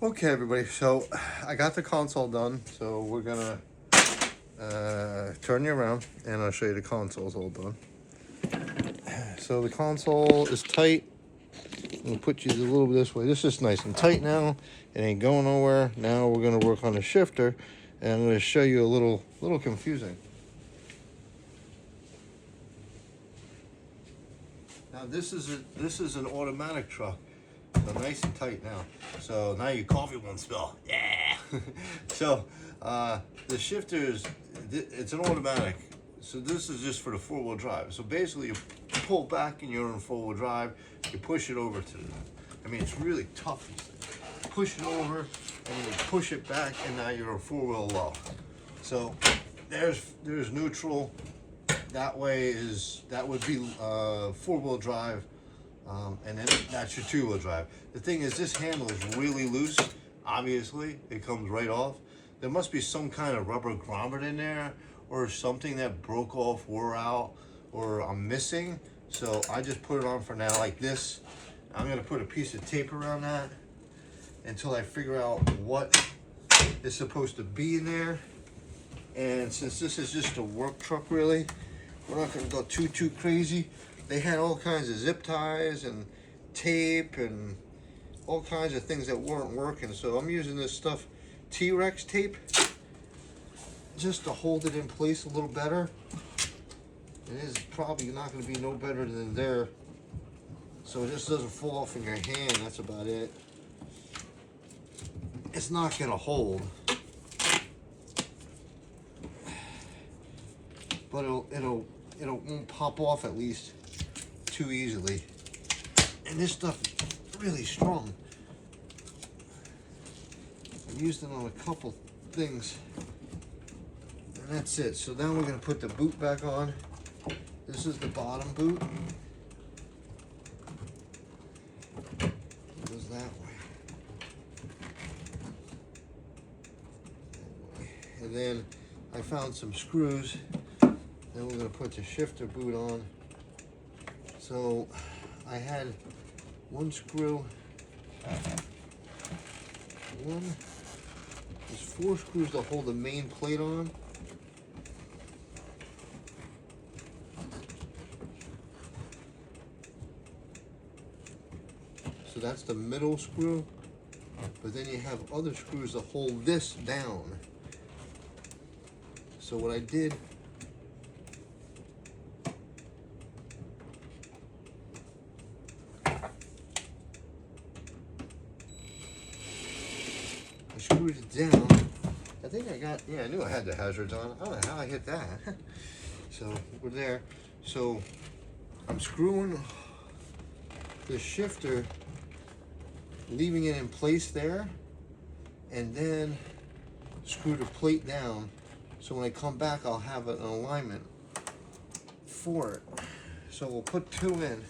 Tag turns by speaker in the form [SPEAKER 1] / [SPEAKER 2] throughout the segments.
[SPEAKER 1] Okay, everybody, so I got the console done, so we're gonna turn you around and I'll show you the console's all done. So the console is tight. I'm gonna put you a little bit this way. This is nice and tight now. It ain't going nowhere. Now we're gonna work on the shifter, and I'm gonna show you a little confusing. Now this is an automatic truck. So nice and tight now. So now your coffee won't spill. Yeah. So the shifter it's an automatic. So this is just for the four-wheel drive. So basically you pull back and you're in four-wheel drive. You push it over to I mean, it's really tough. Push it over and you push it back and now you're in four-wheel low. So there's neutral. That would be four-wheel drive. And then that's your two-wheel drive. The thing is, this handle is really loose. Obviously, it comes right off. There must be some kind of rubber grommet in there or something that broke off, wore out, or I'm missing. So I just put it on for now like this. I'm gonna put a piece of tape around that until I figure out what is supposed to be in there. And since this is just a work truck really, we're not gonna go too crazy. They had all kinds of zip ties and tape and all kinds of things that weren't working. So I'm using this stuff, T-Rex tape, just to hold it in place a little better. It is probably not going to be no better than there. So it just doesn't fall off in your hand. That's about it. It's not going to hold. But it won't pop off at least too easily. And this stuff is really strong. I've used it on a couple things. And that's it. So now we're going to put the boot back on. This is the bottom boot. It goes that way. And then I found some screws. Then we're going to put the shifter boot on. So I had one screw, there's 4 screws to hold the main plate on. So that's the middle screw, but then you have other screws to hold this down. So what I did, screwed it down. I think I knew I had the hazards on. I don't know how I hit that. So we're there. So I'm screwing the shifter, leaving it in place there, and then screw the plate down. So when I come back, I'll have an alignment for it. So we'll put 2 in.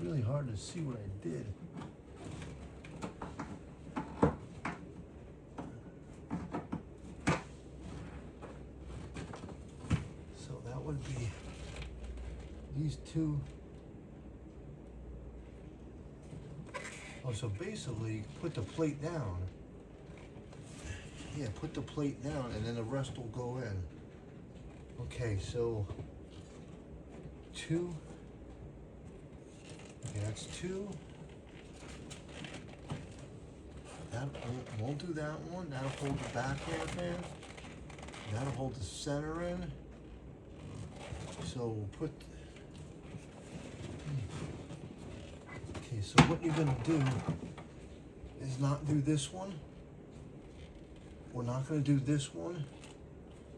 [SPEAKER 1] Really hard to see what I did. So that would be these 2. Oh, so basically put the plate down. Yeah, put the plate down and then the rest will go in. Okay, so 2. Okay, that's 2. That won't do that one. That'll hold the back half in. That'll hold the center in. So we'll put. Okay, so what you're gonna do is not do this one. We're not gonna do this one.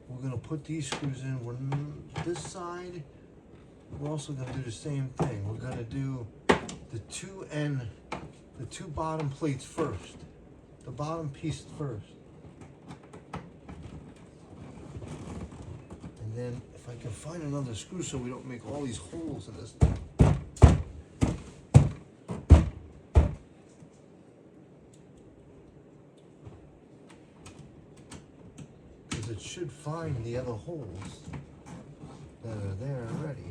[SPEAKER 1] We're gonna put these screws in. We're this side we're also going to do the same thing. We're going to do the two bottom plates first. The bottom piece first. And then if I can find another screw so we don't make all these holes in this thing. Because it should find the other holes that are there already.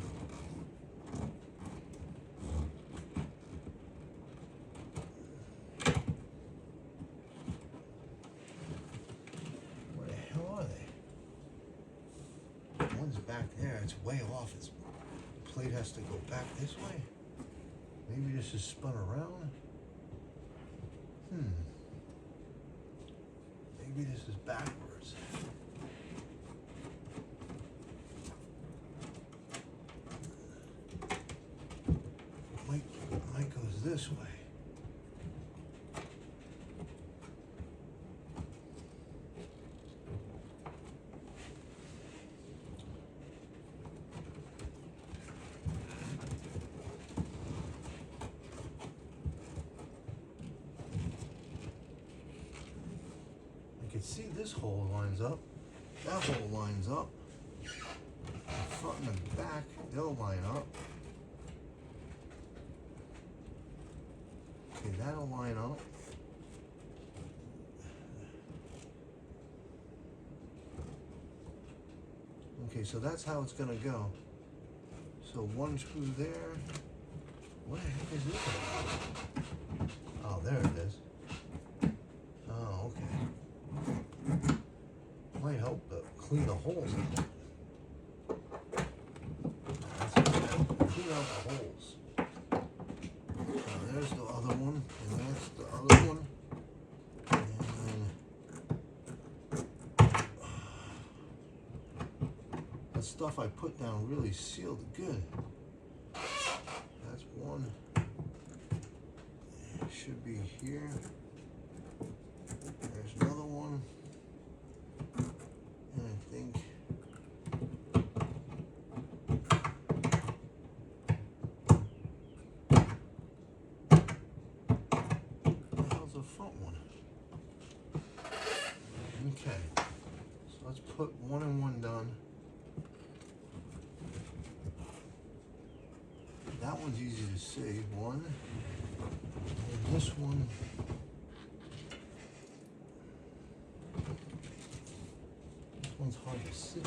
[SPEAKER 1] Where the hell are they? One's back there, it's way off. The plate has to go back this way. Maybe this is spun around. Maybe this is backwards. Might goes this way. I can see this hole lines up. That hole lines up. The front and the back, they'll line up. Okay, that'll line up. Okay, so that's how it's gonna go. So one screw there. What the heck is this? Oh, there it is. Oh, okay. Might help to clean the holes out. That's okay. Clean out the holes. There's the other one, and that's the other one. And that stuff I put down really sealed it good. That's one. It should be here. There's another one. And I think front one. Okay, so let's put one and one done. That one's easy to see. One, and this one. This one's hard to see.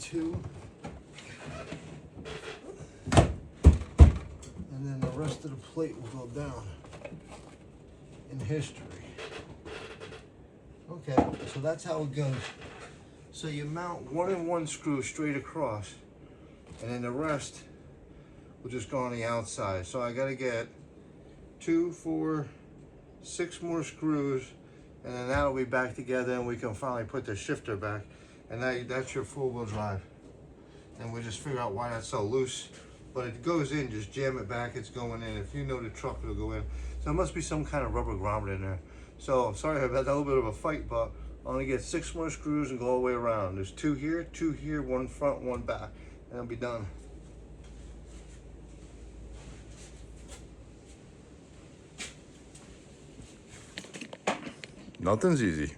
[SPEAKER 1] 2. And then the rest of the plate will go down in history. Okay, so that's how it goes. So you mount 1 and 1 screw straight across, and then the rest will just go on the outside. So I gotta get 2, 4, 6 more screws, and then that'll be back together, and we can finally put the shifter back. And that's your 4-wheel drive. And we'll just figure out why that's so loose. But it goes in, just jam it back, it's going in. If you know the truck, it'll go in. So it must be some kind of rubber grommet in there. So sorry about that, a little bit of a fight, but I'm gonna get 6 more screws and go all the way around. There's 2 here, 1 front, 1 back, and I'll be done. Nothing's easy.